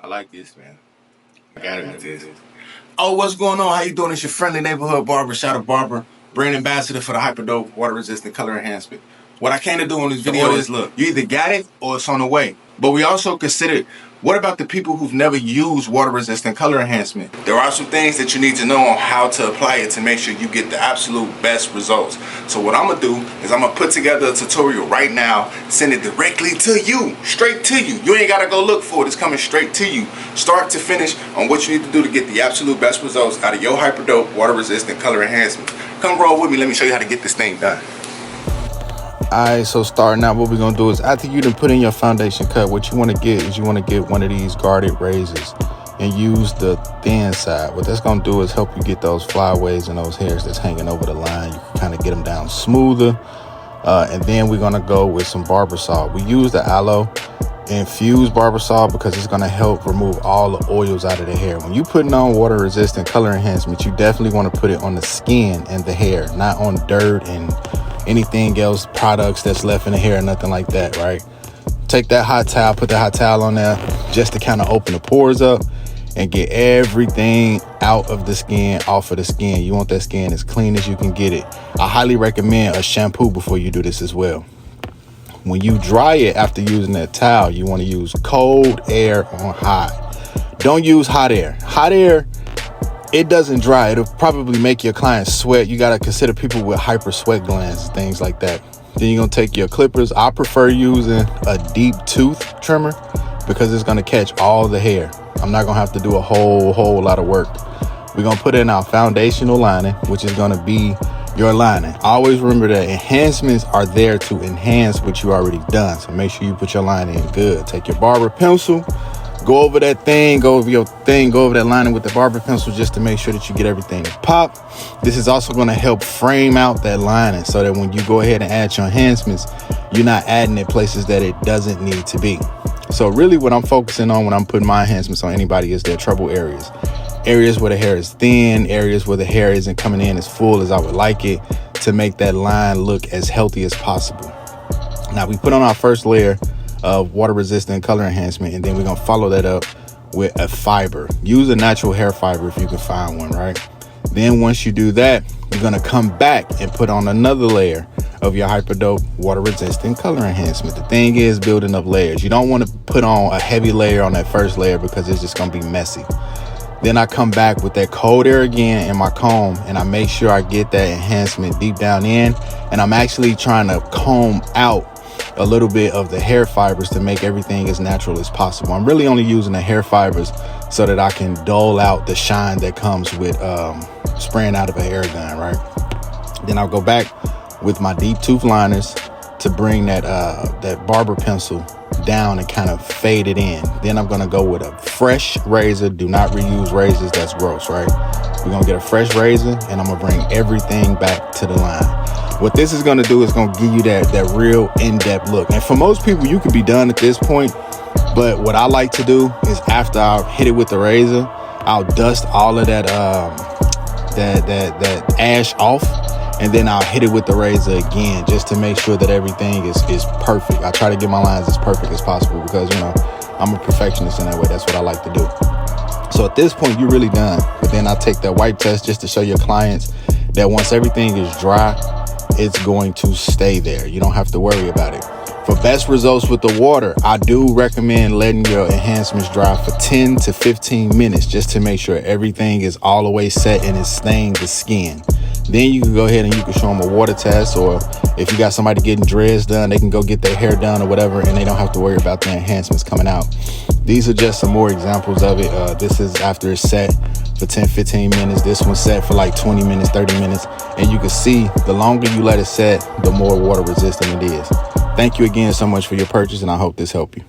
I like this, man. I got it with this. Oh, what's going on? How you doing? It's your friendly neighborhood barber, Shadow Barber, brand ambassador for the Hyperdope Water Resistant Color Enhancement. What I came to do on this video is, look, you either got it or it's on the way. But we also considered, what about the people who've never used water resistant color enhancement? There are some things that you need to know on how to apply it to make sure you get the absolute best results. So what I'm gonna do is I'm gonna put together a tutorial right now, send it directly to you, straight to you. You ain't gotta go look for it, it's coming straight to you, start to finish, on what you need to do to get the absolute best results out of your Hyperdope water resistant color enhancement. Come roll with me, let me show you how to get this thing done. Alright, so starting out, what we're going to do is, after you done put in your foundation cut, what you want to get is you want to get one of these guarded razors and use the thin side. What that's going to do is help you get those flyaways and those hairs that's hanging over the line. You can kind of get them down smoother. And then we're going to go with some Barbasol. We use the aloe infused Barbasol because it's going to help remove all the oils out of the hair. When you're putting on water resistant color enhancement, you definitely want to put it on the skin and the hair, not on dirt and anything else, products that's left in the hair, nothing like that, right? Take that hot towel, put the hot towel on there just to kind of open the pores up and get everything out of the skin, off of the skin. You want that skin as clean as you can get it. I highly recommend a shampoo before you do this as well. When you dry it after using that towel, you want to use cold air on high. Don't use hot air. Hot air, it doesn't dry. It'll probably make your clients sweat. You got to consider people with hyper sweat glands, things like that. Then you're going to take your clippers. I prefer using a deep tooth trimmer because it's going to catch all the hair. I'm not going to have to do a whole lot of work. We're going to put in our foundational lining, which is going to be your lining. Always remember that enhancements are there to enhance what you already done. So make sure you put your lining in good. Take your barber pencil. Go over that thing, go over that lining with the barber pencil just to make sure that you get everything to pop. This is also going to help frame out that lining so that when you go ahead and add your enhancements, you're not adding it places that it doesn't need to be. So really what I'm focusing on when I'm putting my enhancements on anybody is their trouble areas. Areas where the hair is thin, areas where the hair isn't coming in as full as I would like it, to make that line look as healthy as possible. Now we put on our first layer of water resistant color enhancement, and then we're gonna follow that up with a fiber. Use a natural hair fiber if you can find one, right? Then once you do that, you're gonna come back and put on another layer of your Hyperdope water resistant color enhancement. The thing is building up layers. You don't want to put on a heavy layer on that first layer because it's just gonna be messy. Then I come back with that cold air again in my comb, and I make sure I get that enhancement deep down in, and I'm actually trying to comb out a little bit of the hair fibers to make everything as natural as possible. I'm really only using the hair fibers so that I can dole out the shine that comes with spraying out of a hair gun, right? Then I'll go back with my deep tooth liners to bring that barber pencil down and kind of fade it in. Then I'm going to go with a fresh razor. Do not reuse razors. That's gross, right? We're going to get a fresh razor, and I'm going to bring everything back to the line. What this is going to do is going to give you that real in-depth look. And for most people, you could be done at this point. But what I like to do is, after I hit it with the razor, I'll dust all of that ash off, and then I'll hit it with the razor again just to make sure that everything is perfect. I try to get my lines as perfect as possible because, you know, I'm a perfectionist in that way. That's what I like to do. So at this point, you're really done. But then I take that wipe test just to show your clients that once everything is dry, it's going to stay there. You don't have to worry about it. For best results with the water, I do recommend letting your enhancements dry for 10 to 15 minutes just to make sure everything is all the way set and it's staying the skin. Then you can go ahead and you can show them a water test, or if you got somebody getting dreads done, they can go get their hair done or whatever, and they don't have to worry about the enhancements coming out. These are just some more examples of it. This is after it's set for 10-15 minutes. This one's set for like 20 minutes, 30 minutes. And you can see the longer you let it set, the more water resistant it is. Thank you again so much for your purchase, and I hope this helped you.